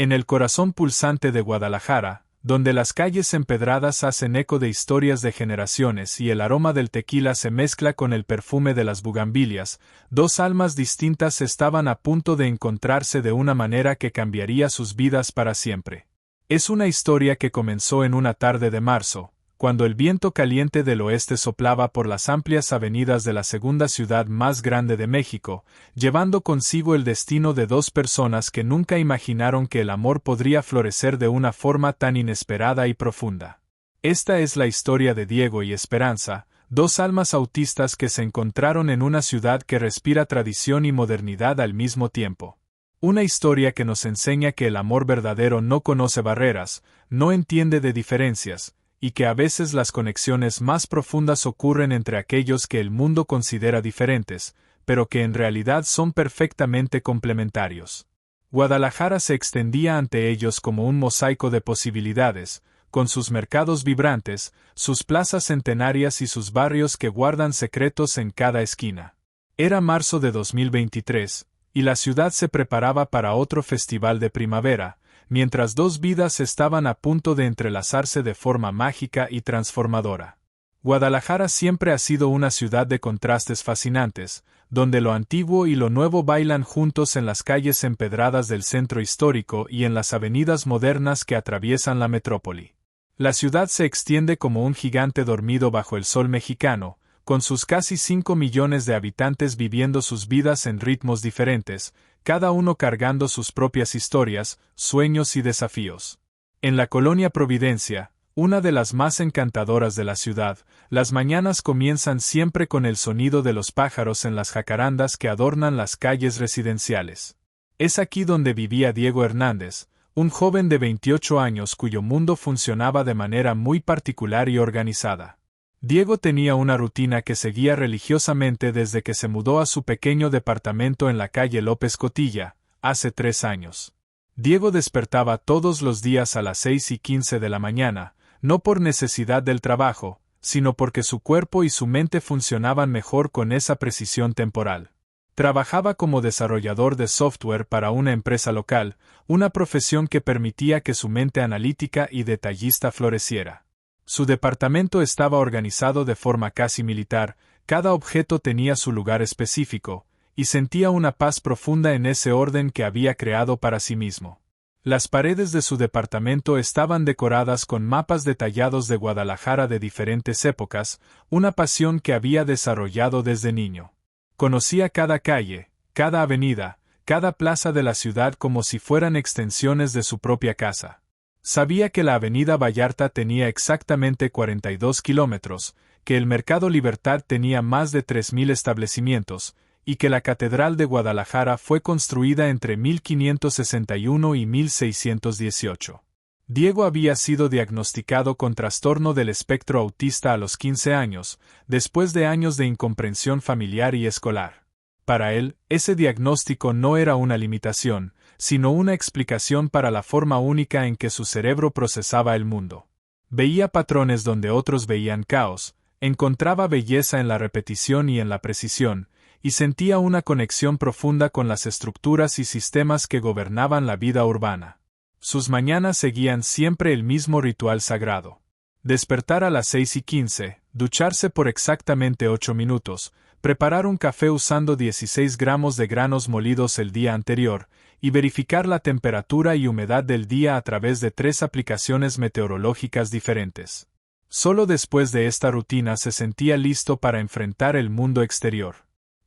En el corazón pulsante de Guadalajara, donde las calles empedradas hacen eco de historias de generaciones y el aroma del tequila se mezcla con el perfume de las bugambilias, dos almas distintas estaban a punto de encontrarse de una manera que cambiaría sus vidas para siempre. Es una historia que comenzó en una tarde de marzo, cuando el viento caliente del oeste soplaba por las amplias avenidas de la segunda ciudad más grande de México, llevando consigo el destino de dos personas que nunca imaginaron que el amor podría florecer de una forma tan inesperada y profunda. Esta es la historia de Diego y Esperanza, dos almas autistas que se encontraron en una ciudad que respira tradición y modernidad al mismo tiempo. Una historia que nos enseña que el amor verdadero no conoce barreras, no entiende de diferencias, y que a veces las conexiones más profundas ocurren entre aquellos que el mundo considera diferentes, pero que en realidad son perfectamente complementarios. Guadalajara se extendía ante ellos como un mosaico de posibilidades, con sus mercados vibrantes, sus plazas centenarias y sus barrios que guardan secretos en cada esquina. Era marzo de 2023, y la ciudad se preparaba para otro festival de primavera, mientras dos vidas estaban a punto de entrelazarse de forma mágica y transformadora. Guadalajara siempre ha sido una ciudad de contrastes fascinantes, donde lo antiguo y lo nuevo bailan juntos en las calles empedradas del centro histórico y en las avenidas modernas que atraviesan la metrópoli. La ciudad se extiende como un gigante dormido bajo el sol mexicano, con sus casi 5 millones de habitantes viviendo sus vidas en ritmos diferentes, cada uno cargando sus propias historias, sueños y desafíos. En la colonia Providencia, una de las más encantadoras de la ciudad, las mañanas comienzan siempre con el sonido de los pájaros en las jacarandas que adornan las calles residenciales. Es aquí donde vivía Diego Hernández, un joven de 28 años cuyo mundo funcionaba de manera muy particular y organizada. Diego tenía una rutina que seguía religiosamente desde que se mudó a su pequeño departamento en la calle López Cotilla, hace 3 años. Diego despertaba todos los días a las 6:15 de la mañana, no por necesidad del trabajo, sino porque su cuerpo y su mente funcionaban mejor con esa precisión temporal. Trabajaba como desarrollador de software para una empresa local, una profesión que permitía que su mente analítica y detallista floreciera. Su departamento estaba organizado de forma casi militar, cada objeto tenía su lugar específico, y sentía una paz profunda en ese orden que había creado para sí mismo. Las paredes de su departamento estaban decoradas con mapas detallados de Guadalajara de diferentes épocas, una pasión que había desarrollado desde niño. Conocía cada calle, cada avenida, cada plaza de la ciudad como si fueran extensiones de su propia casa. Sabía que la avenida Vallarta tenía exactamente 42 kilómetros, que el Mercado Libertad tenía más de 3.000 establecimientos, y que la Catedral de Guadalajara fue construida entre 1561 y 1618. Diego había sido diagnosticado con trastorno del espectro autista a los 15 años, después de años de incomprensión familiar y escolar. Para él, ese diagnóstico no era una limitación, sino una explicación para la forma única en que su cerebro procesaba el mundo. Veía patrones donde otros veían caos, encontraba belleza en la repetición y en la precisión, y sentía una conexión profunda con las estructuras y sistemas que gobernaban la vida urbana. Sus mañanas seguían siempre el mismo ritual sagrado. Despertar a las 6:15, ducharse por exactamente 8 minutos, preparar un café usando 16 gramos de granos molidos el día anterior, y verificar la temperatura y humedad del día a través de 3 aplicaciones meteorológicas diferentes. Solo después de esta rutina se sentía listo para enfrentar el mundo exterior.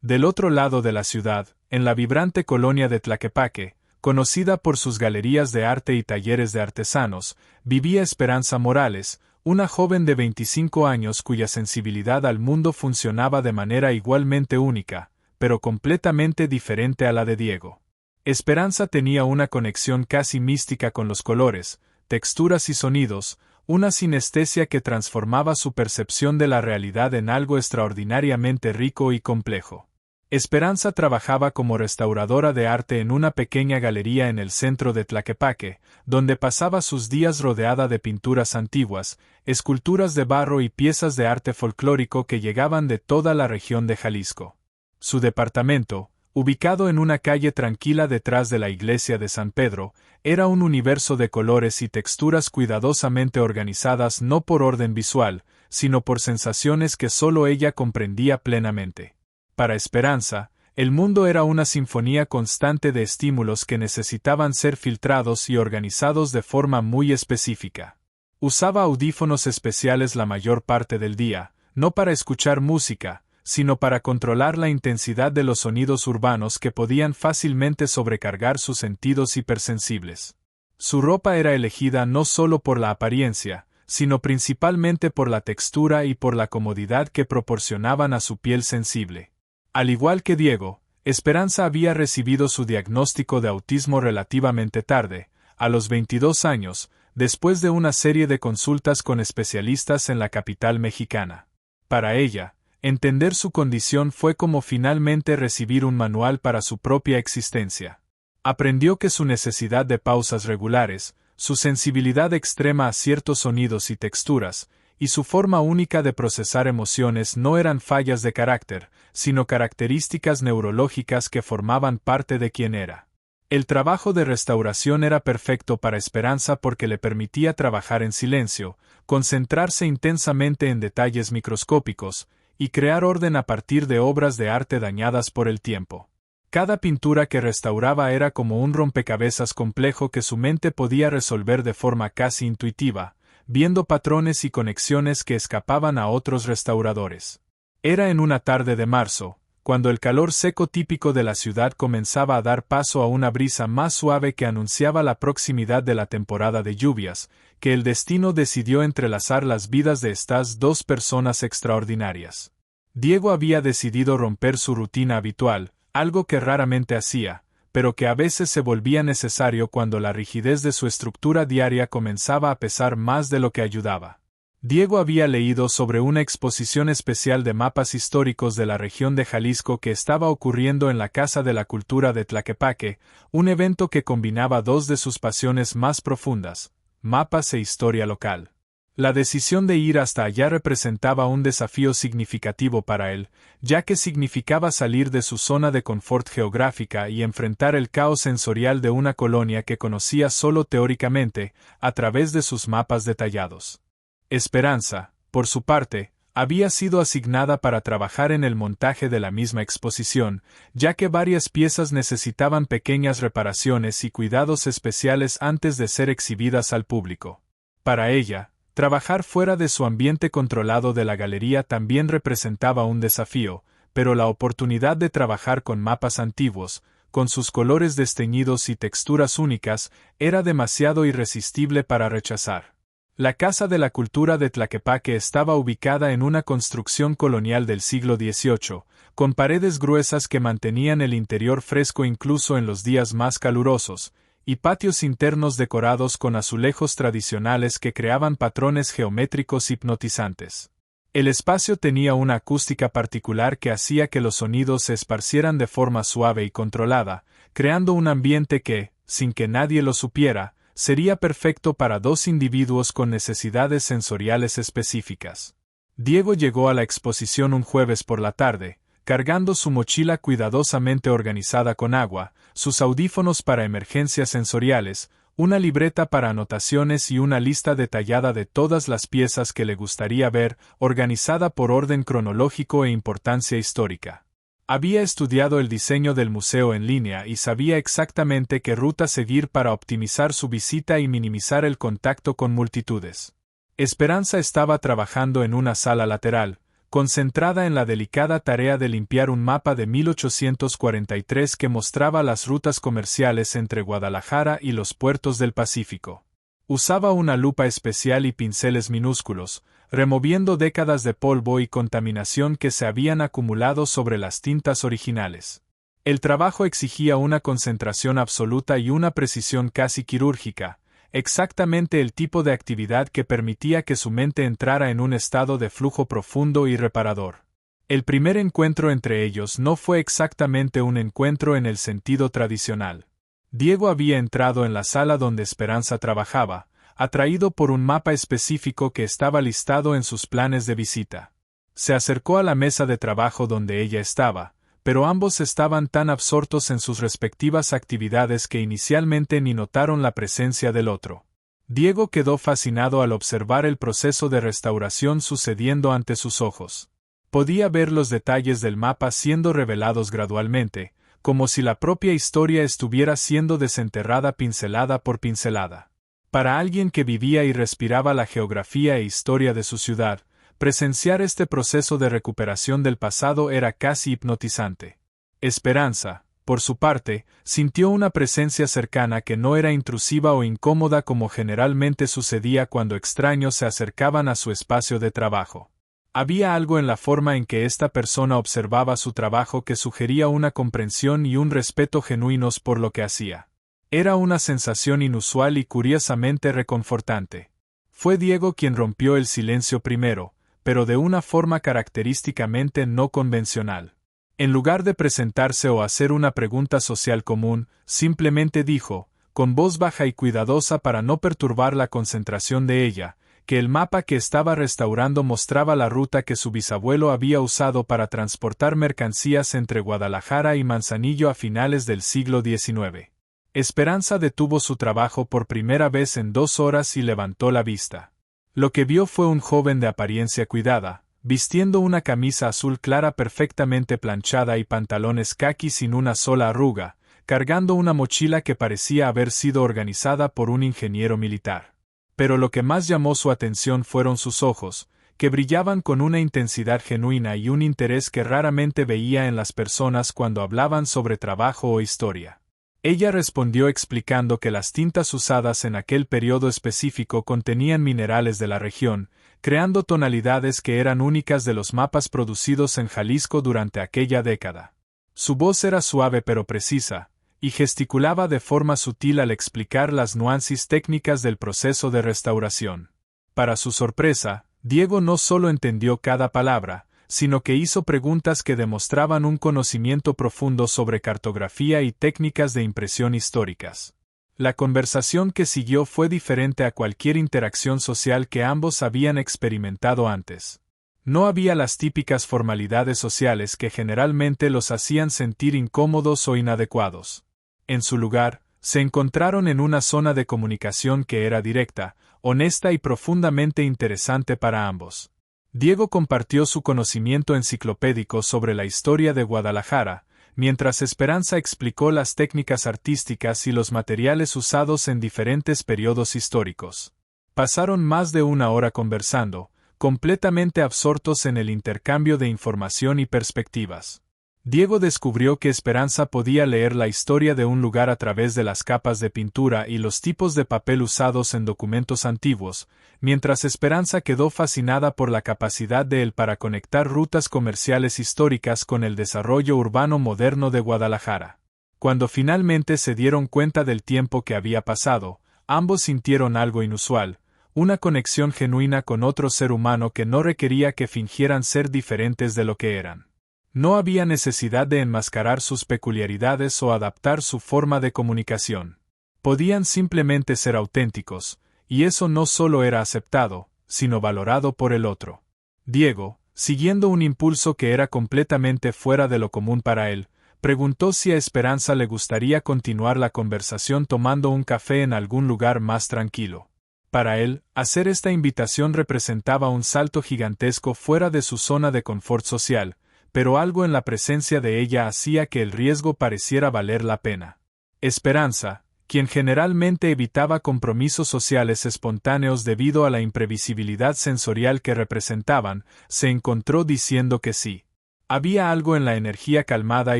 Del otro lado de la ciudad, en la vibrante colonia de Tlaquepaque, conocida por sus galerías de arte y talleres de artesanos, vivía Esperanza Morales, una joven de 25 años cuya sensibilidad al mundo funcionaba de manera igualmente única, pero completamente diferente a la de Diego. Esperanza tenía una conexión casi mística con los colores, texturas y sonidos, una sinestesia que transformaba su percepción de la realidad en algo extraordinariamente rico y complejo. Esperanza trabajaba como restauradora de arte en una pequeña galería en el centro de Tlaquepaque, donde pasaba sus días rodeada de pinturas antiguas, esculturas de barro y piezas de arte folclórico que llegaban de toda la región de Jalisco. Su departamento, Ubicado en una calle tranquila detrás de la iglesia de San Pedro, era un universo de colores y texturas cuidadosamente organizadas no por orden visual, sino por sensaciones que solo ella comprendía plenamente. Para Esperanza, el mundo era una sinfonía constante de estímulos que necesitaban ser filtrados y organizados de forma muy específica. Usaba audífonos especiales la mayor parte del día, no para escuchar música, sino para controlar la intensidad de los sonidos urbanos que podían fácilmente sobrecargar sus sentidos hipersensibles. Su ropa era elegida no solo por la apariencia, sino principalmente por la textura y por la comodidad que proporcionaban a su piel sensible. Al igual que Diego, Esperanza había recibido su diagnóstico de autismo relativamente tarde, a los 22 años, después de una serie de consultas con especialistas en la capital mexicana. Para ella, entender su condición fue como finalmente recibir un manual para su propia existencia. Aprendió que su necesidad de pausas regulares, su sensibilidad extrema a ciertos sonidos y texturas, y su forma única de procesar emociones no eran fallas de carácter, sino características neurológicas que formaban parte de quien era. El trabajo de restauración era perfecto para Esperanza porque le permitía trabajar en silencio, concentrarse intensamente en detalles microscópicos, y crear orden a partir de obras de arte dañadas por el tiempo. Cada pintura que restauraba era como un rompecabezas complejo que su mente podía resolver de forma casi intuitiva, viendo patrones y conexiones que escapaban a otros restauradores. Era en una tarde de marzo, cuando el calor seco típico de la ciudad comenzaba a dar paso a una brisa más suave que anunciaba la proximidad de la temporada de lluvias, que el destino decidió entrelazar las vidas de estas dos personas extraordinarias. Diego había decidido romper su rutina habitual, algo que raramente hacía, pero que a veces se volvía necesario cuando la rigidez de su estructura diaria comenzaba a pesar más de lo que ayudaba. Diego había leído sobre una exposición especial de mapas históricos de la región de Jalisco que estaba ocurriendo en la Casa de la Cultura de Tlaquepaque, un evento que combinaba dos de sus pasiones más profundas, mapas e historia local. La decisión de ir hasta allá representaba un desafío significativo para él, ya que significaba salir de su zona de confort geográfica y enfrentar el caos sensorial de una colonia que conocía solo teóricamente, a través de sus mapas detallados. Esperanza, por su parte, había sido asignada para trabajar en el montaje de la misma exposición, ya que varias piezas necesitaban pequeñas reparaciones y cuidados especiales antes de ser exhibidas al público. Para ella, trabajar fuera de su ambiente controlado de la galería también representaba un desafío, pero la oportunidad de trabajar con mapas antiguos, con sus colores desteñidos y texturas únicas, era demasiado irresistible para rechazar. La Casa de la Cultura de Tlaquepaque estaba ubicada en una construcción colonial del siglo XVIII, con paredes gruesas que mantenían el interior fresco incluso en los días más calurosos, y patios internos decorados con azulejos tradicionales que creaban patrones geométricos hipnotizantes. El espacio tenía una acústica particular que hacía que los sonidos se esparcieran de forma suave y controlada, creando un ambiente que, sin que nadie lo supiera, sería perfecto para dos individuos con necesidades sensoriales específicas. Diego llegó a la exposición un jueves por la tarde, cargando su mochila cuidadosamente organizada con agua, sus audífonos para emergencias sensoriales, una libreta para anotaciones y una lista detallada de todas las piezas que le gustaría ver, organizada por orden cronológico e importancia histórica. Había estudiado el diseño del museo en línea y sabía exactamente qué ruta seguir para optimizar su visita y minimizar el contacto con multitudes. Esperanza estaba trabajando en una sala lateral, concentrada en la delicada tarea de limpiar un mapa de 1843 que mostraba las rutas comerciales entre Guadalajara y los puertos del Pacífico. Usaba una lupa especial y pinceles minúsculos, removiendo décadas de polvo y contaminación que se habían acumulado sobre las tintas originales. El trabajo exigía una concentración absoluta y una precisión casi quirúrgica, exactamente el tipo de actividad que permitía que su mente entrara en un estado de flujo profundo y reparador. El primer encuentro entre ellos no fue exactamente un encuentro en el sentido tradicional. Diego había entrado en la sala donde Esperanza trabajaba, atraído por un mapa específico que estaba listado en sus planes de visita. Se acercó a la mesa de trabajo donde ella estaba, pero ambos estaban tan absortos en sus respectivas actividades que inicialmente ni notaron la presencia del otro. Diego quedó fascinado al observar el proceso de restauración sucediendo ante sus ojos. Podía ver los detalles del mapa siendo revelados gradualmente, como si la propia historia estuviera siendo desenterrada pincelada por pincelada. Para alguien que vivía y respiraba la geografía e historia de su ciudad, presenciar este proceso de recuperación del pasado era casi hipnotizante. Esperanza, por su parte, sintió una presencia cercana que no era intrusiva o incómoda como generalmente sucedía cuando extraños se acercaban a su espacio de trabajo. Había algo en la forma en que esta persona observaba su trabajo que sugería una comprensión y un respeto genuinos por lo que hacía. Era una sensación inusual y curiosamente reconfortante. Fue Diego quien rompió el silencio primero, pero de una forma característicamente no convencional. En lugar de presentarse o hacer una pregunta social común, simplemente dijo, con voz baja y cuidadosa para no perturbar la concentración de ella, que el mapa que estaba restaurando mostraba la ruta que su bisabuelo había usado para transportar mercancías entre Guadalajara y Manzanillo a finales del siglo XIX. Esperanza detuvo su trabajo por primera vez en 2 horas y levantó la vista. Lo que vio fue un joven de apariencia cuidada, vistiendo una camisa azul clara perfectamente planchada y pantalones caqui sin una sola arruga, cargando una mochila que parecía haber sido organizada por un ingeniero militar. Pero lo que más llamó su atención fueron sus ojos, que brillaban con una intensidad genuina y un interés que raramente veía en las personas cuando hablaban sobre trabajo o historia. Ella respondió explicando que las tintas usadas en aquel periodo específico contenían minerales de la región, creando tonalidades que eran únicas de los mapas producidos en Jalisco durante aquella década. Su voz era suave pero precisa, y gesticulaba de forma sutil al explicar las nuances técnicas del proceso de restauración. Para su sorpresa, Diego no solo entendió cada palabra, sino que hizo preguntas que demostraban un conocimiento profundo sobre cartografía y técnicas de impresión históricas. La conversación que siguió fue diferente a cualquier interacción social que ambos habían experimentado antes. No había las típicas formalidades sociales que generalmente los hacían sentir incómodos o inadecuados. En su lugar, se encontraron en una zona de comunicación que era directa, honesta y profundamente interesante para ambos. Diego compartió su conocimiento enciclopédico sobre la historia de Guadalajara, mientras Esperanza explicó las técnicas artísticas y los materiales usados en diferentes periodos históricos. Pasaron más de 1 hora conversando, completamente absortos en el intercambio de información y perspectivas. Diego descubrió que Esperanza podía leer la historia de un lugar a través de las capas de pintura y los tipos de papel usados en documentos antiguos, mientras Esperanza quedó fascinada por la capacidad de él para conectar rutas comerciales históricas con el desarrollo urbano moderno de Guadalajara. Cuando finalmente se dieron cuenta del tiempo que había pasado, ambos sintieron algo inusual, una conexión genuina con otro ser humano que no requería que fingieran ser diferentes de lo que eran. No había necesidad de enmascarar sus peculiaridades o adaptar su forma de comunicación. Podían simplemente ser auténticos, y eso no solo era aceptado, sino valorado por el otro. Diego, siguiendo un impulso que era completamente fuera de lo común para él, preguntó si a Esperanza le gustaría continuar la conversación tomando un café en algún lugar más tranquilo. Para él, hacer esta invitación representaba un salto gigantesco fuera de su zona de confort social, pero algo en la presencia de ella hacía que el riesgo pareciera valer la pena. Esperanza, quien generalmente evitaba compromisos sociales espontáneos debido a la imprevisibilidad sensorial que representaban, se encontró diciendo que sí. Había algo en la energía calmada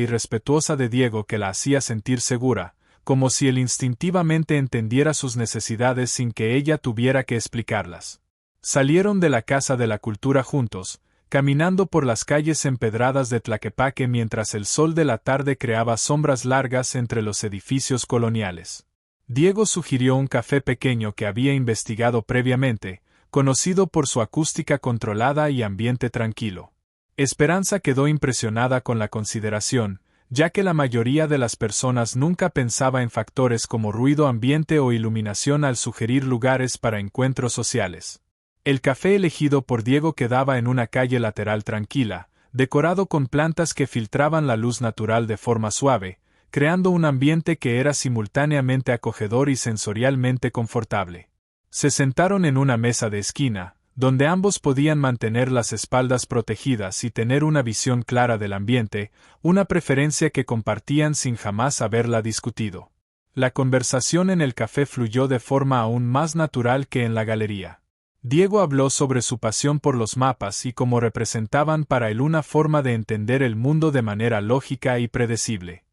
y respetuosa de Diego que la hacía sentir segura, como si él instintivamente entendiera sus necesidades sin que ella tuviera que explicarlas. Salieron de la Casa de la Cultura juntos, caminando por las calles empedradas de Tlaquepaque mientras el sol de la tarde creaba sombras largas entre los edificios coloniales. Diego sugirió un café pequeño que había investigado previamente, conocido por su acústica controlada y ambiente tranquilo. Esperanza quedó impresionada con la consideración, ya que la mayoría de las personas nunca pensaba en factores como ruido ambiente o iluminación al sugerir lugares para encuentros sociales. El café elegido por Diego quedaba en una calle lateral tranquila, decorado con plantas que filtraban la luz natural de forma suave, creando un ambiente que era simultáneamente acogedor y sensorialmente confortable. Se sentaron en una mesa de esquina, donde ambos podían mantener las espaldas protegidas y tener una visión clara del ambiente, una preferencia que compartían sin jamás haberla discutido. La conversación en el café fluyó de forma aún más natural que en la galería. Diego habló sobre su pasión por los mapas y cómo representaban para él una forma de entender el mundo de manera lógica y predecible.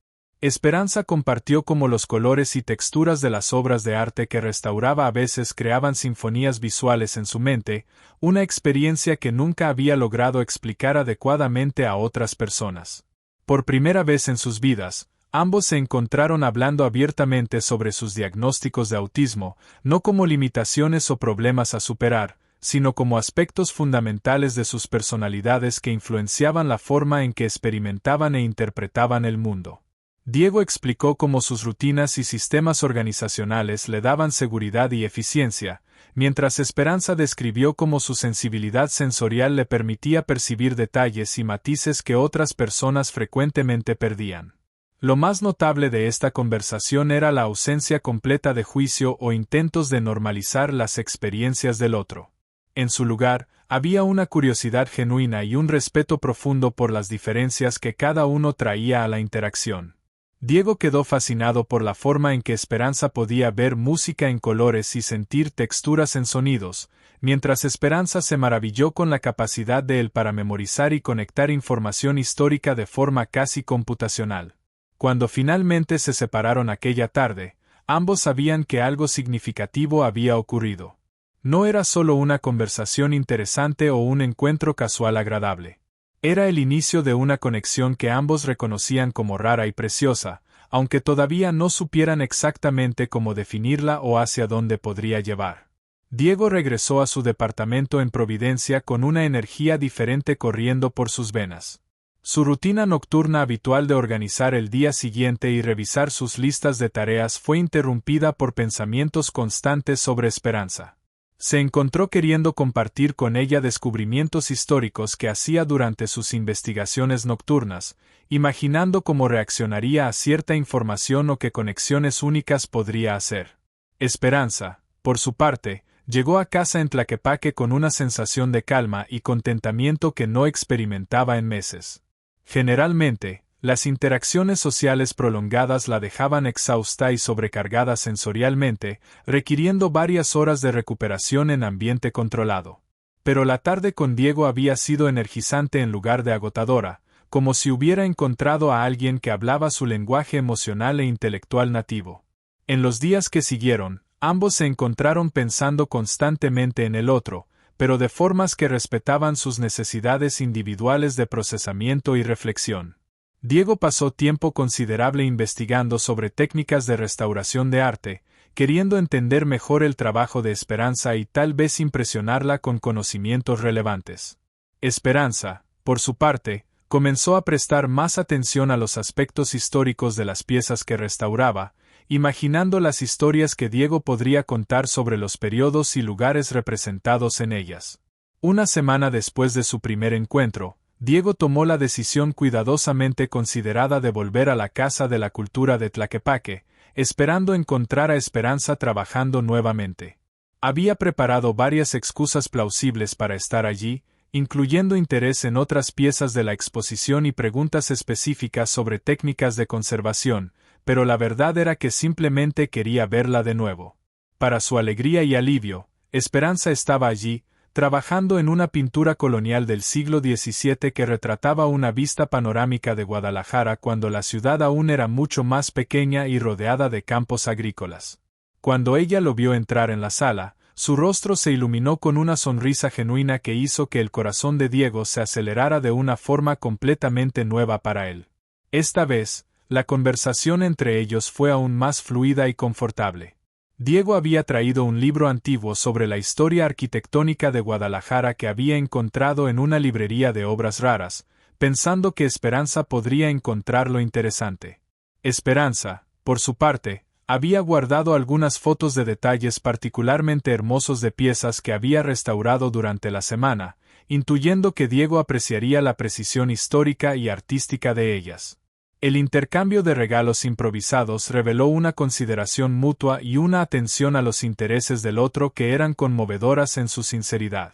Esperanza compartió cómo los colores y texturas de las obras de arte que restauraba a veces creaban sinfonías visuales en su mente, una experiencia que nunca había logrado explicar adecuadamente a otras personas. Por primera vez en sus vidas, ambos se encontraron hablando abiertamente sobre sus diagnósticos de autismo, no como limitaciones o problemas a superar, sino como aspectos fundamentales de sus personalidades que influenciaban la forma en que experimentaban e interpretaban el mundo. Diego explicó cómo sus rutinas y sistemas organizacionales le daban seguridad y eficiencia, mientras Esperanza describió cómo su sensibilidad sensorial le permitía percibir detalles y matices que otras personas frecuentemente perdían. Lo más notable de esta conversación era la ausencia completa de juicio o intentos de normalizar las experiencias del otro. En su lugar, había una curiosidad genuina y un respeto profundo por las diferencias que cada uno traía a la interacción. Diego quedó fascinado por la forma en que Esperanza podía ver música en colores y sentir texturas en sonidos, mientras Esperanza se maravilló con la capacidad de él para memorizar y conectar información histórica de forma casi computacional. Cuando finalmente se separaron aquella tarde, ambos sabían que algo significativo había ocurrido. No era solo una conversación interesante o un encuentro casual agradable. Era el inicio de una conexión que ambos reconocían como rara y preciosa, aunque todavía no supieran exactamente cómo definirla o hacia dónde podría llevar. Diego regresó a su departamento en Providencia con una energía diferente corriendo por sus venas. Su rutina nocturna habitual de organizar el día siguiente y revisar sus listas de tareas fue interrumpida por pensamientos constantes sobre Esperanza. Se encontró queriendo compartir con ella descubrimientos históricos que hacía durante sus investigaciones nocturnas, imaginando cómo reaccionaría a cierta información o qué conexiones únicas podría hacer. Esperanza, por su parte, llegó a casa en Tlaquepaque con una sensación de calma y contentamiento que no experimentaba en meses. Generalmente, las interacciones sociales prolongadas la dejaban exhausta y sobrecargada sensorialmente, requiriendo varias horas de recuperación en ambiente controlado. Pero la tarde con Diego había sido energizante en lugar de agotadora, como si hubiera encontrado a alguien que hablaba su lenguaje emocional e intelectual nativo. En los días que siguieron, ambos se encontraron pensando constantemente en el otro, pero de formas que respetaban sus necesidades individuales de procesamiento y reflexión. Diego pasó tiempo considerable investigando sobre técnicas de restauración de arte, queriendo entender mejor el trabajo de Esperanza y tal vez impresionarla con conocimientos relevantes. Esperanza, por su parte, comenzó a prestar más atención a los aspectos históricos de las piezas que restauraba, imaginando las historias que Diego podría contar sobre los periodos y lugares representados en ellas. Una semana después de su primer encuentro, Diego tomó la decisión cuidadosamente considerada de volver a la Casa de la Cultura de Tlaquepaque, esperando encontrar a Esperanza trabajando nuevamente. Había preparado varias excusas plausibles para estar allí, incluyendo interés en otras piezas de la exposición y preguntas específicas sobre técnicas de conservación, pero la verdad era que simplemente quería verla de nuevo. Para su alegría y alivio, Esperanza estaba allí, trabajando en una pintura colonial del siglo XVII que retrataba una vista panorámica de Guadalajara cuando la ciudad aún era mucho más pequeña y rodeada de campos agrícolas. Cuando ella lo vio entrar en la sala, su rostro se iluminó con una sonrisa genuina que hizo que el corazón de Diego se acelerara de una forma completamente nueva para él. Esta vez, la conversación entre ellos fue aún más fluida y confortable. Diego había traído un libro antiguo sobre la historia arquitectónica de Guadalajara que había encontrado en una librería de obras raras, pensando que Esperanza podría encontrarlo interesante. Esperanza, por su parte, había guardado algunas fotos de detalles particularmente hermosos de piezas que había restaurado durante la semana, intuyendo que Diego apreciaría la precisión histórica y artística de ellas. El intercambio de regalos improvisados reveló una consideración mutua y una atención a los intereses del otro que eran conmovedoras en su sinceridad.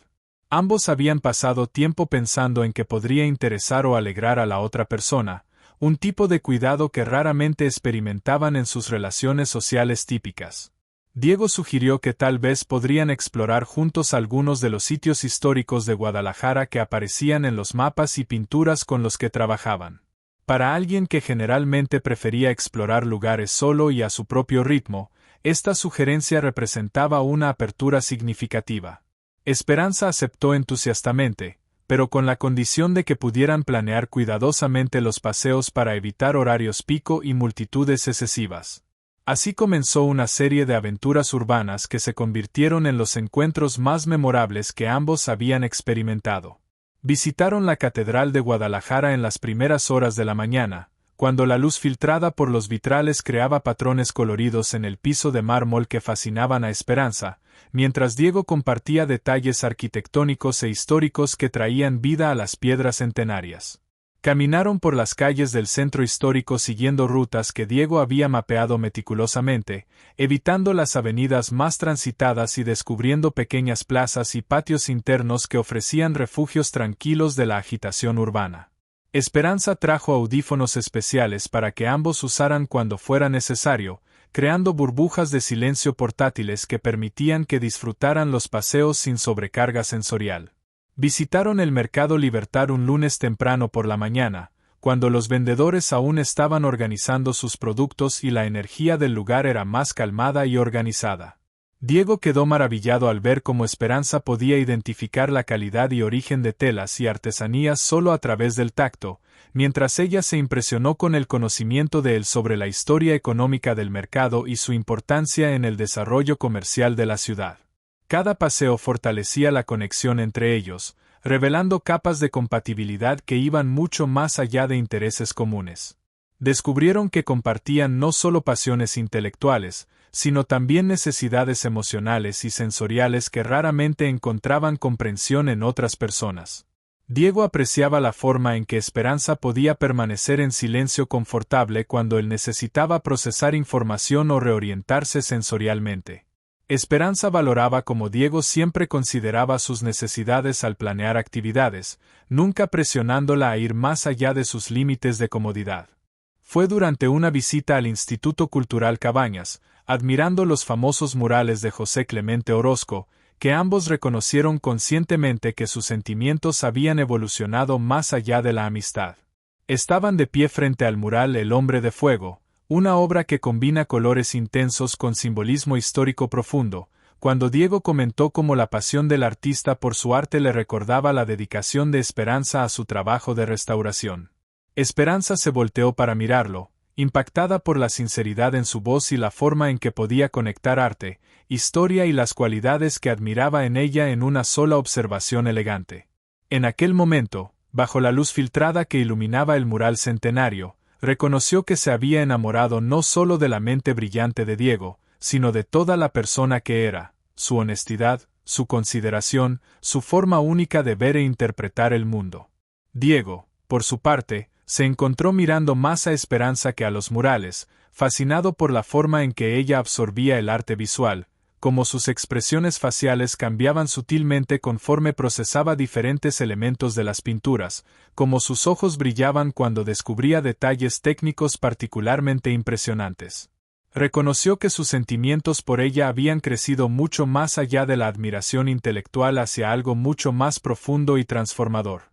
Ambos habían pasado tiempo pensando en que podría interesar o alegrar a la otra persona, un tipo de cuidado que raramente experimentaban en sus relaciones sociales típicas. Diego sugirió que tal vez podrían explorar juntos algunos de los sitios históricos de Guadalajara que aparecían en los mapas y pinturas con los que trabajaban. Para alguien que generalmente prefería explorar lugares solo y a su propio ritmo, esta sugerencia representaba una apertura significativa. Esperanza aceptó entusiastamente, pero con la condición de que pudieran planear cuidadosamente los paseos para evitar horarios pico y multitudes excesivas. Así comenzó una serie de aventuras urbanas que se convirtieron en los encuentros más memorables que ambos habían experimentado. Visitaron la Catedral de Guadalajara en las primeras horas de la mañana, cuando la luz filtrada por los vitrales creaba patrones coloridos en el piso de mármol que fascinaban a Esperanza, mientras Diego compartía detalles arquitectónicos e históricos que traían vida a las piedras centenarias. Caminaron por las calles del centro histórico siguiendo rutas que Diego había mapeado meticulosamente, evitando las avenidas más transitadas y descubriendo pequeñas plazas y patios internos que ofrecían refugios tranquilos de la agitación urbana. Esperanza trajo audífonos especiales para que ambos usaran cuando fuera necesario, creando burbujas de silencio portátiles que permitían que disfrutaran los paseos sin sobrecarga sensorial. Visitaron el Mercado Libertad un lunes temprano por la mañana, cuando los vendedores aún estaban organizando sus productos y la energía del lugar era más calmada y organizada. Diego quedó maravillado al ver cómo Esperanza podía identificar la calidad y origen de telas y artesanías solo a través del tacto, mientras ella se impresionó con el conocimiento de él sobre la historia económica del mercado y su importancia en el desarrollo comercial de la ciudad. Cada paseo fortalecía la conexión entre ellos, revelando capas de compatibilidad que iban mucho más allá de intereses comunes. Descubrieron que compartían no solo pasiones intelectuales, sino también necesidades emocionales y sensoriales que raramente encontraban comprensión en otras personas. Diego apreciaba la forma en que Esperanza podía permanecer en silencio confortable cuando él necesitaba procesar información o reorientarse sensorialmente. Esperanza valoraba cómo Diego siempre consideraba sus necesidades al planear actividades, nunca presionándola a ir más allá de sus límites de comodidad. Fue durante una visita al Instituto Cultural Cabañas, admirando los famosos murales de José Clemente Orozco, que ambos reconocieron conscientemente que sus sentimientos habían evolucionado más allá de la amistad. Estaban de pie frente al mural El Hombre de Fuego, una obra que combina colores intensos con simbolismo histórico profundo, cuando Diego comentó cómo la pasión del artista por su arte le recordaba la dedicación de Esperanza a su trabajo de restauración. Esperanza se volteó para mirarlo, impactada por la sinceridad en su voz y la forma en que podía conectar arte, historia y las cualidades que admiraba en ella en una sola observación elegante. En aquel momento, bajo la luz filtrada que iluminaba el mural centenario, reconoció que se había enamorado no solo de la mente brillante de Diego, sino de toda la persona que era, su honestidad, su consideración, su forma única de ver e interpretar el mundo. Diego, por su parte, se encontró mirando más a Esperanza que a los murales, fascinado por la forma en que ella absorbía el arte visual, como sus expresiones faciales cambiaban sutilmente conforme procesaba diferentes elementos de las pinturas, como sus ojos brillaban cuando descubría detalles técnicos particularmente impresionantes. Reconoció que sus sentimientos por ella habían crecido mucho más allá de la admiración intelectual hacia algo mucho más profundo y transformador.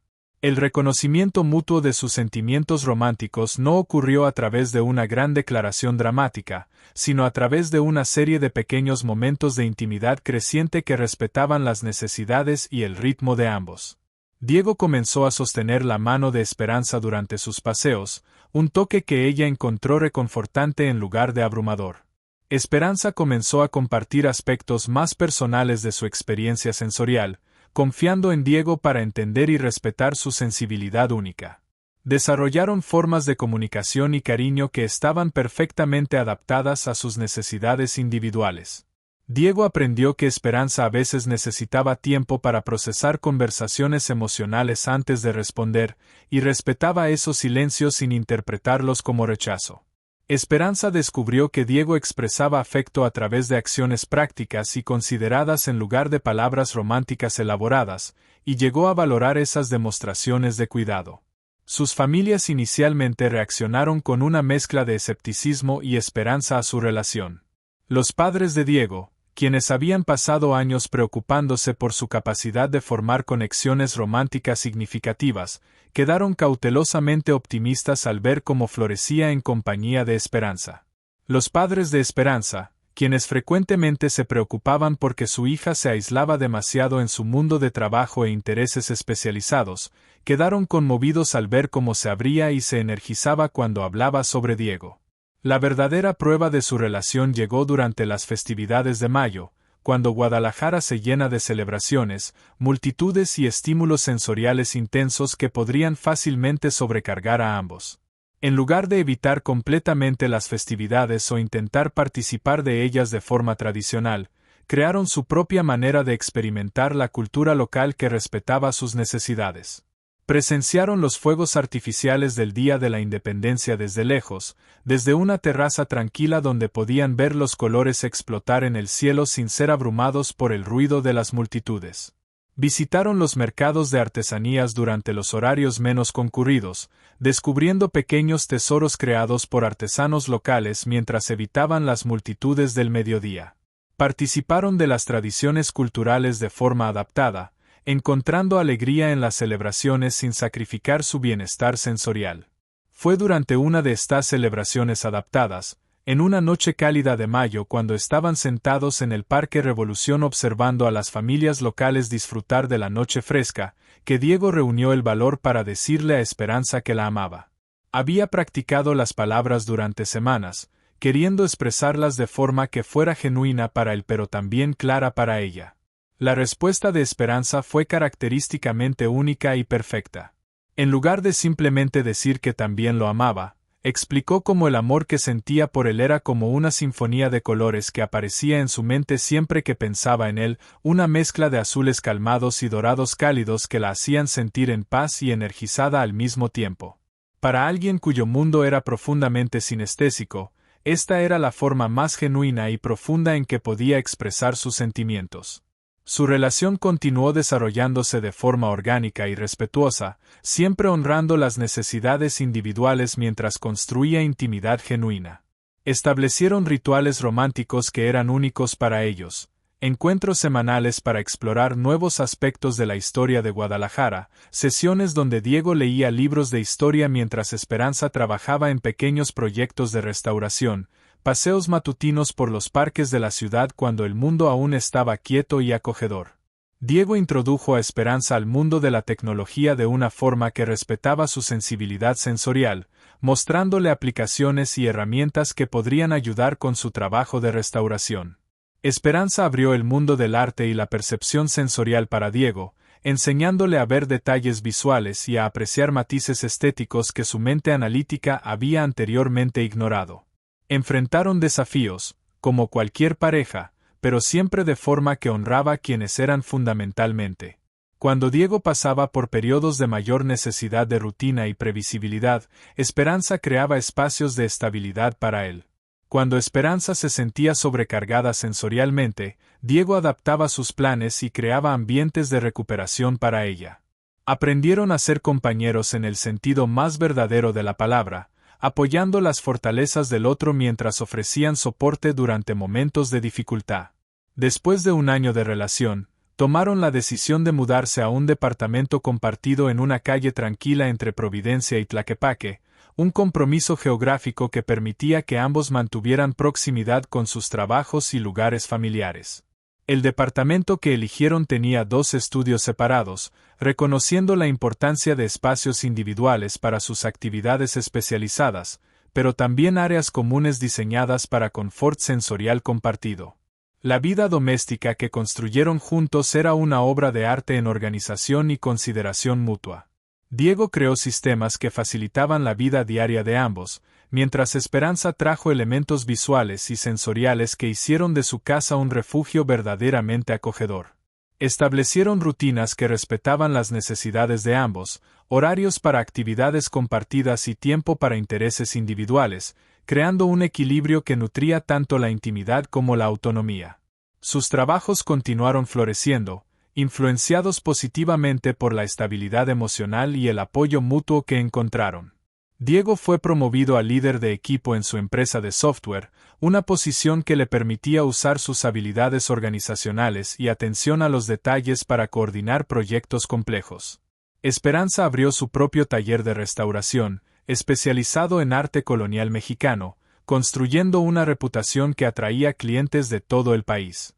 El reconocimiento mutuo de sus sentimientos románticos no ocurrió a través de una gran declaración dramática, sino a través de una serie de pequeños momentos de intimidad creciente que respetaban las necesidades y el ritmo de ambos. Diego comenzó a sostener la mano de Esperanza durante sus paseos, un toque que ella encontró reconfortante en lugar de abrumador. Esperanza comenzó a compartir aspectos más personales de su experiencia sensorial, confiando en Diego para entender y respetar su sensibilidad única. Desarrollaron formas de comunicación y cariño que estaban perfectamente adaptadas a sus necesidades individuales. Diego aprendió que Esperanza a veces necesitaba tiempo para procesar conversaciones emocionales antes de responder, y respetaba esos silencios sin interpretarlos como rechazo. Esperanza descubrió que Diego expresaba afecto a través de acciones prácticas y consideradas en lugar de palabras románticas elaboradas, y llegó a valorar esas demostraciones de cuidado. Sus familias inicialmente reaccionaron con una mezcla de escepticismo y esperanza a su relación. Los padres de Diego, quienes habían pasado años preocupándose por su capacidad de formar conexiones románticas significativas, quedaron cautelosamente optimistas al ver cómo florecía en compañía de Esperanza. Los padres de Esperanza, quienes frecuentemente se preocupaban porque su hija se aislaba demasiado en su mundo de trabajo e intereses especializados, quedaron conmovidos al ver cómo se abría y se energizaba cuando hablaba sobre Diego. La verdadera prueba de su relación llegó durante las festividades de mayo, cuando Guadalajara se llena de celebraciones, multitudes y estímulos sensoriales intensos que podrían fácilmente sobrecargar a ambos. En lugar de evitar completamente las festividades o intentar participar de ellas de forma tradicional, crearon su propia manera de experimentar la cultura local que respetaba sus necesidades. Presenciaron los fuegos artificiales del Día de la Independencia desde lejos, desde una terraza tranquila donde podían ver los colores explotar en el cielo sin ser abrumados por el ruido de las multitudes. Visitaron los mercados de artesanías durante los horarios menos concurridos, descubriendo pequeños tesoros creados por artesanos locales mientras evitaban las multitudes del mediodía. Participaron de las tradiciones culturales de forma adaptada, encontrando alegría en las celebraciones sin sacrificar su bienestar sensorial. Fue durante una de estas celebraciones adaptadas, en una noche cálida de mayo cuando estaban sentados en el Parque Revolución observando a las familias locales disfrutar de la noche fresca, que Diego reunió el valor para decirle a Esperanza que la amaba. Había practicado las palabras durante semanas, queriendo expresarlas de forma que fuera genuina para él pero también clara para ella. La respuesta de Esperanza fue característicamente única y perfecta. En lugar de simplemente decir que también lo amaba, explicó cómo el amor que sentía por él era como una sinfonía de colores que aparecía en su mente siempre que pensaba en él, una mezcla de azules calmados y dorados cálidos que la hacían sentir en paz y energizada al mismo tiempo. Para alguien cuyo mundo era profundamente sinestésico, esta era la forma más genuina y profunda en que podía expresar sus sentimientos. Su relación continuó desarrollándose de forma orgánica y respetuosa, siempre honrando las necesidades individuales mientras construía intimidad genuina. Establecieron rituales románticos que eran únicos para ellos, encuentros semanales para explorar nuevos aspectos de la historia de Guadalajara, sesiones donde Diego leía libros de historia mientras Esperanza trabajaba en pequeños proyectos de restauración, paseos matutinos por los parques de la ciudad cuando el mundo aún estaba quieto y acogedor. Diego introdujo a Esperanza al mundo de la tecnología de una forma que respetaba su sensibilidad sensorial, mostrándole aplicaciones y herramientas que podrían ayudar con su trabajo de restauración. Esperanza abrió el mundo del arte y la percepción sensorial para Diego, enseñándole a ver detalles visuales y a apreciar matices estéticos que su mente analítica había anteriormente ignorado. Enfrentaron desafíos, como cualquier pareja, pero siempre de forma que honraba a quienes eran fundamentalmente. Cuando Diego pasaba por periodos de mayor necesidad de rutina y previsibilidad, Esperanza creaba espacios de estabilidad para él. Cuando Esperanza se sentía sobrecargada sensorialmente, Diego adaptaba sus planes y creaba ambientes de recuperación para ella. Aprendieron a ser compañeros en el sentido más verdadero de la palabra, apoyando las fortalezas del otro mientras ofrecían soporte durante momentos de dificultad. Después de un año de relación, tomaron la decisión de mudarse a un departamento compartido en una calle tranquila entre Providencia y Tlaquepaque, un compromiso geográfico que permitía que ambos mantuvieran proximidad con sus trabajos y lugares familiares. El departamento que eligieron tenía 2 estudios separados, reconociendo la importancia de espacios individuales para sus actividades especializadas, pero también áreas comunes diseñadas para confort sensorial compartido. La vida doméstica que construyeron juntos era una obra de arte en organización y consideración mutua. Diego creó sistemas que facilitaban la vida diaria de ambos, mientras Esperanza trajo elementos visuales y sensoriales que hicieron de su casa un refugio verdaderamente acogedor. Establecieron rutinas que respetaban las necesidades de ambos, horarios para actividades compartidas y tiempo para intereses individuales, creando un equilibrio que nutría tanto la intimidad como la autonomía. Sus trabajos continuaron floreciendo, influenciados positivamente por la estabilidad emocional y el apoyo mutuo que encontraron. Diego fue promovido a líder de equipo en su empresa de software, una posición que le permitía usar sus habilidades organizacionales y atención a los detalles para coordinar proyectos complejos. Esperanza abrió su propio taller de restauración, especializado en arte colonial mexicano, construyendo una reputación que atraía clientes de todo el país.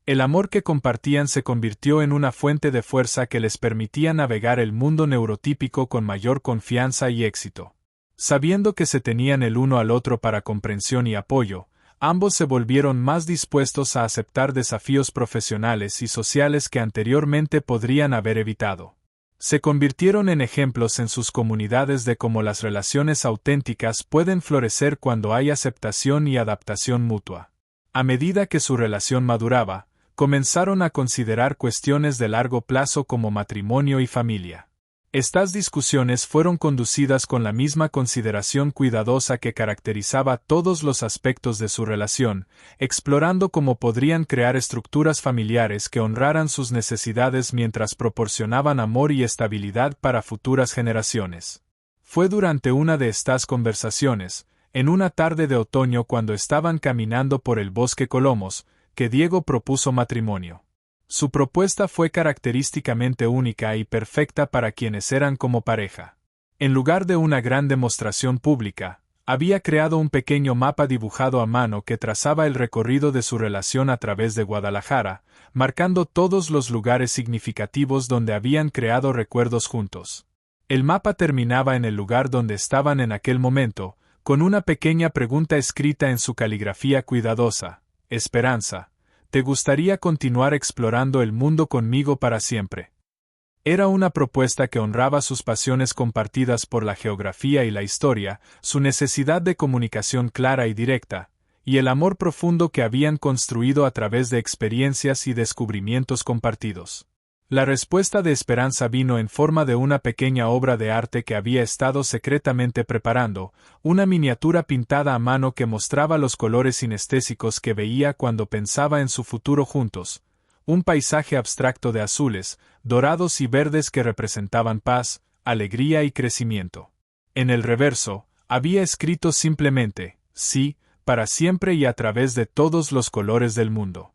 El amor que compartían se convirtió en una fuente de fuerza que les permitía navegar el mundo neurotípico con mayor confianza y éxito. Sabiendo que se tenían el uno al otro para comprensión y apoyo, ambos se volvieron más dispuestos a aceptar desafíos profesionales y sociales que anteriormente podrían haber evitado. Se convirtieron en ejemplos en sus comunidades de cómo las relaciones auténticas pueden florecer cuando hay aceptación y adaptación mutua. A medida que su relación maduraba, comenzaron a considerar cuestiones de largo plazo como matrimonio y familia. Estas discusiones fueron conducidas con la misma consideración cuidadosa que caracterizaba todos los aspectos de su relación, explorando cómo podrían crear estructuras familiares que honraran sus necesidades mientras proporcionaban amor y estabilidad para futuras generaciones. Fue durante una de estas conversaciones, en una tarde de otoño cuando estaban caminando por el bosque Colomos, que Diego propuso matrimonio. Su propuesta fue característicamente única y perfecta para quienes eran como pareja. En lugar de una gran demostración pública, había creado un pequeño mapa dibujado a mano que trazaba el recorrido de su relación a través de Guadalajara, marcando todos los lugares significativos donde habían creado recuerdos juntos. El mapa terminaba en el lugar donde estaban en aquel momento, con una pequeña pregunta escrita en su caligrafía cuidadosa: Esperanza, ¿te gustaría continuar explorando el mundo conmigo para siempre? Era una propuesta que honraba sus pasiones compartidas por la geografía y la historia, su necesidad de comunicación clara y directa, y el amor profundo que habían construido a través de experiencias y descubrimientos compartidos. La respuesta de Esperanza vino en forma de una pequeña obra de arte que había estado secretamente preparando, una miniatura pintada a mano que mostraba los colores sinestésicos que veía cuando pensaba en su futuro juntos, un paisaje abstracto de azules, dorados y verdes que representaban paz, alegría y crecimiento. En el reverso, había escrito simplemente: sí, para siempre y a través de todos los colores del mundo.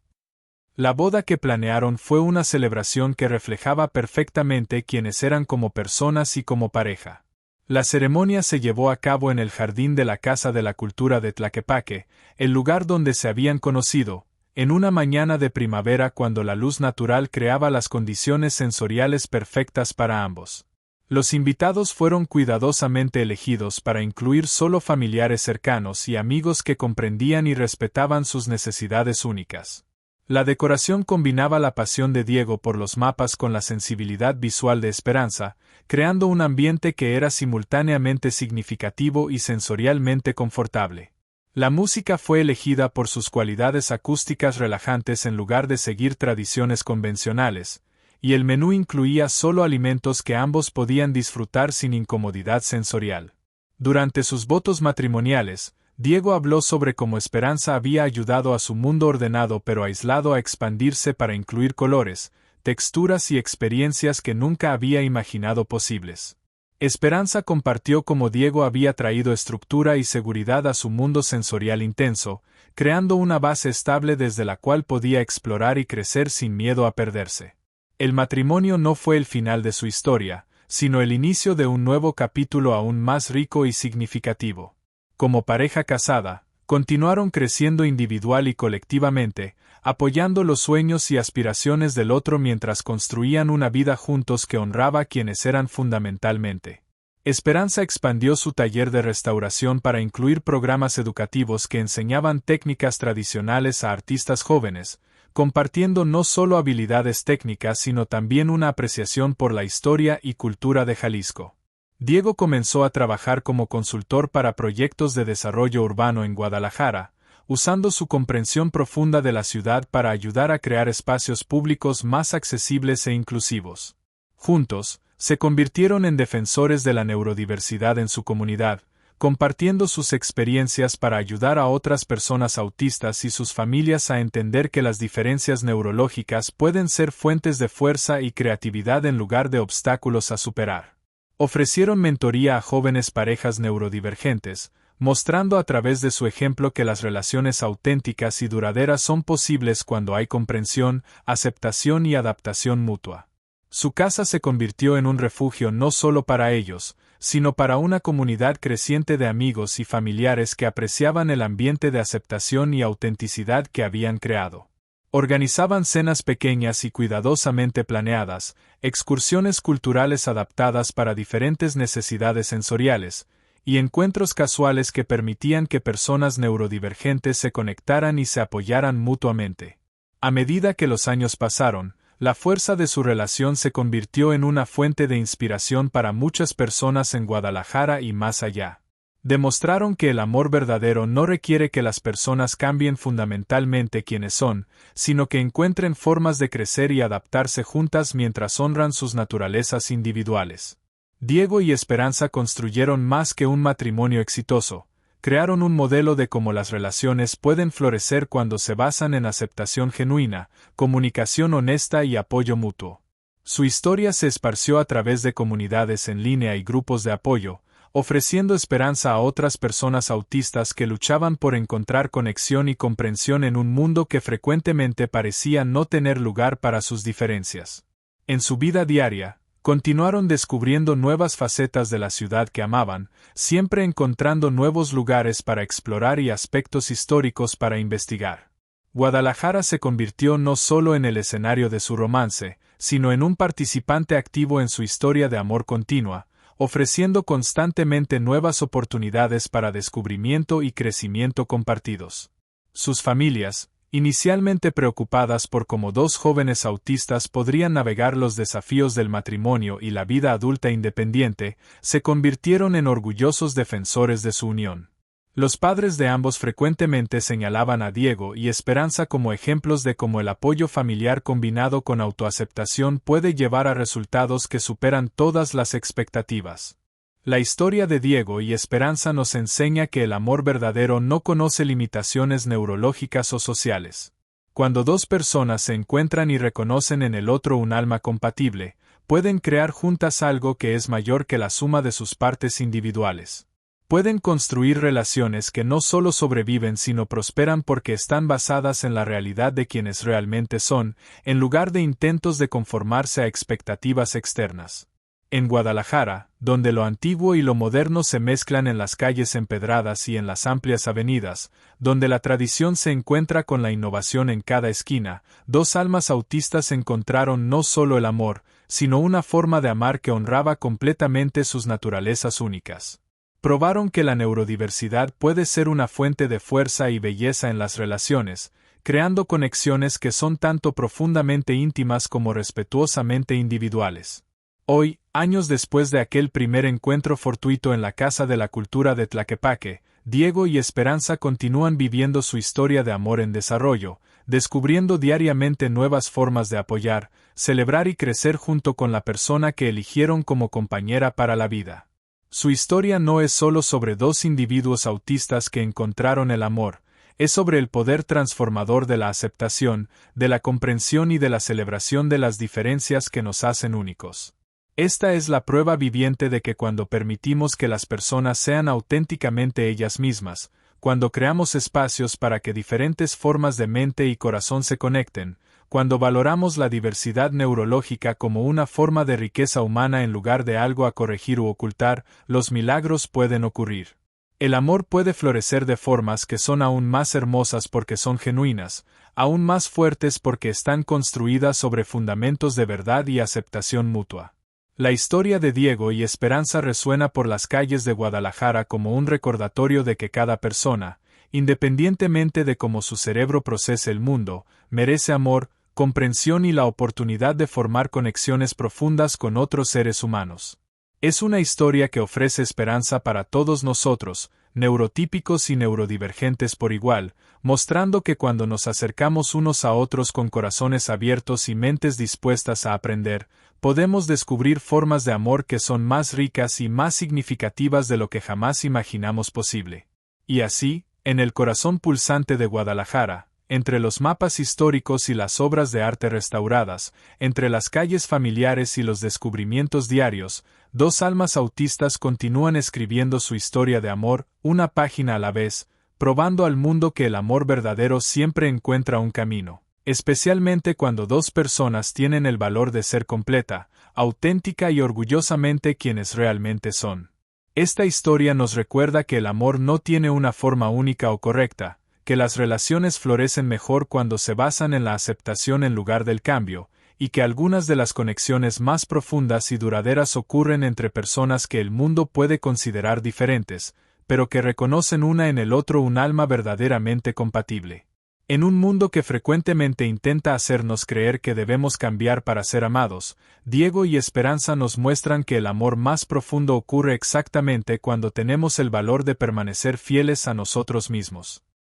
La boda que planearon fue una celebración que reflejaba perfectamente quiénes eran como personas y como pareja. La ceremonia se llevó a cabo en el jardín de la Casa de la Cultura de Tlaquepaque, el lugar donde se habían conocido, en una mañana de primavera cuando la luz natural creaba las condiciones sensoriales perfectas para ambos. Los invitados fueron cuidadosamente elegidos para incluir solo familiares cercanos y amigos que comprendían y respetaban sus necesidades únicas. La decoración combinaba la pasión de Diego por los mapas con la sensibilidad visual de Esperanza, creando un ambiente que era simultáneamente significativo y sensorialmente confortable. La música fue elegida por sus cualidades acústicas relajantes en lugar de seguir tradiciones convencionales, y el menú incluía solo alimentos que ambos podían disfrutar sin incomodidad sensorial. Durante sus votos matrimoniales, Diego habló sobre cómo Esperanza había ayudado a su mundo ordenado pero aislado a expandirse para incluir colores, texturas y experiencias que nunca había imaginado posibles. Esperanza compartió cómo Diego había traído estructura y seguridad a su mundo sensorial intenso, creando una base estable desde la cual podía explorar y crecer sin miedo a perderse. El matrimonio no fue el final de su historia, sino el inicio de un nuevo capítulo aún más rico y significativo. Como pareja casada, continuaron creciendo individual y colectivamente, apoyando los sueños y aspiraciones del otro mientras construían una vida juntos que honraba a quienes eran fundamentalmente. Esperanza expandió su taller de restauración para incluir programas educativos que enseñaban técnicas tradicionales a artistas jóvenes, compartiendo no solo habilidades técnicas sino también una apreciación por la historia y cultura de Jalisco. Diego comenzó a trabajar como consultor para proyectos de desarrollo urbano en Guadalajara, usando su comprensión profunda de la ciudad para ayudar a crear espacios públicos más accesibles e inclusivos. Juntos, se convirtieron en defensores de la neurodiversidad en su comunidad, compartiendo sus experiencias para ayudar a otras personas autistas y sus familias a entender que las diferencias neurológicas pueden ser fuentes de fuerza y creatividad en lugar de obstáculos a superar. Ofrecieron mentoría a jóvenes parejas neurodivergentes, mostrando a través de su ejemplo que las relaciones auténticas y duraderas son posibles cuando hay comprensión, aceptación y adaptación mutua. Su casa se convirtió en un refugio no solo para ellos, sino para una comunidad creciente de amigos y familiares que apreciaban el ambiente de aceptación y autenticidad que habían creado. Organizaban cenas pequeñas y cuidadosamente planeadas, excursiones culturales adaptadas para diferentes necesidades sensoriales, y encuentros casuales que permitían que personas neurodivergentes se conectaran y se apoyaran mutuamente. A medida que los años pasaron, la fuerza de su relación se convirtió en una fuente de inspiración para muchas personas en Guadalajara y más allá. Demostraron que el amor verdadero no requiere que las personas cambien fundamentalmente quienes son, sino que encuentren formas de crecer y adaptarse juntas mientras honran sus naturalezas individuales. Diego y Esperanza construyeron más que un matrimonio exitoso. Crearon un modelo de cómo las relaciones pueden florecer cuando se basan en aceptación genuina, comunicación honesta y apoyo mutuo. Su historia se esparció a través de comunidades en línea y grupos de apoyo, ofreciendo esperanza a otras personas autistas que luchaban por encontrar conexión y comprensión en un mundo que frecuentemente parecía no tener lugar para sus diferencias. En su vida diaria, continuaron descubriendo nuevas facetas de la ciudad que amaban, siempre encontrando nuevos lugares para explorar y aspectos históricos para investigar. Guadalajara se convirtió no solo en el escenario de su romance, sino en un participante activo en su historia de amor continua, ofreciendo constantemente nuevas oportunidades para descubrimiento y crecimiento compartidos. Sus familias, inicialmente preocupadas por cómo dos jóvenes autistas podrían navegar los desafíos del matrimonio y la vida adulta independiente, se convirtieron en orgullosos defensores de su unión. Los padres de ambos frecuentemente señalaban a Diego y Esperanza como ejemplos de cómo el apoyo familiar combinado con autoaceptación puede llevar a resultados que superan todas las expectativas. La historia de Diego y Esperanza nos enseña que el amor verdadero no conoce limitaciones neurológicas o sociales. Cuando dos personas se encuentran y reconocen en el otro un alma compatible, pueden crear juntas algo que es mayor que la suma de sus partes individuales. Pueden construir relaciones que no solo sobreviven sino prosperan porque están basadas en la realidad de quienes realmente son, en lugar de intentos de conformarse a expectativas externas. En Guadalajara, donde lo antiguo y lo moderno se mezclan en las calles empedradas y en las amplias avenidas, donde la tradición se encuentra con la innovación en cada esquina, dos almas autistas encontraron no solo el amor, sino una forma de amar que honraba completamente sus naturalezas únicas. Probaron que la neurodiversidad puede ser una fuente de fuerza y belleza en las relaciones, creando conexiones que son tanto profundamente íntimas como respetuosamente individuales. Hoy, años después de aquel primer encuentro fortuito en la Casa de la Cultura de Tlaquepaque, Diego y Esperanza continúan viviendo su historia de amor en desarrollo, descubriendo diariamente nuevas formas de apoyar, celebrar y crecer junto con la persona que eligieron como compañera para la vida. Su historia no es solo sobre dos individuos autistas que encontraron el amor, es sobre el poder transformador de la aceptación, de la comprensión y de la celebración de las diferencias que nos hacen únicos. Esta es la prueba viviente de que cuando permitimos que las personas sean auténticamente ellas mismas, cuando creamos espacios para que diferentes formas de mente y corazón se conecten, cuando valoramos la diversidad neurológica como una forma de riqueza humana en lugar de algo a corregir u ocultar, los milagros pueden ocurrir. El amor puede florecer de formas que son aún más hermosas porque son genuinas, aún más fuertes porque están construidas sobre fundamentos de verdad y aceptación mutua. La historia de Diego y Esperanza resuena por las calles de Guadalajara como un recordatorio de que cada persona, independientemente de cómo su cerebro procese el mundo, merece amor, comprensión y la oportunidad de formar conexiones profundas con otros seres humanos. Es una historia que ofrece esperanza para todos nosotros, neurotípicos y neurodivergentes por igual, mostrando que cuando nos acercamos unos a otros con corazones abiertos y mentes dispuestas a aprender, podemos descubrir formas de amor que son más ricas y más significativas de lo que jamás imaginamos posible. Y así, en el corazón pulsante de Guadalajara, entre los mapas históricos y las obras de arte restauradas, entre las calles familiares y los descubrimientos diarios, dos almas autistas continúan escribiendo su historia de amor, una página a la vez, probando al mundo que el amor verdadero siempre encuentra un camino, especialmente cuando dos personas tienen el valor de ser completa, auténtica y orgullosamente quienes realmente son. Esta historia nos recuerda que el amor no tiene una forma única o correcta, que las relaciones florecen mejor cuando se basan en la aceptación en lugar del cambio, y que algunas de las conexiones más profundas y duraderas ocurren entre personas que el mundo puede considerar diferentes, pero que reconocen una en el otro un alma verdaderamente compatible. En un mundo que frecuentemente intenta hacernos creer que debemos cambiar para ser amados, Diego y Esperanza nos muestran que el amor más profundo ocurre exactamente cuando tenemos el valor de permanecer fieles a nosotros mismos.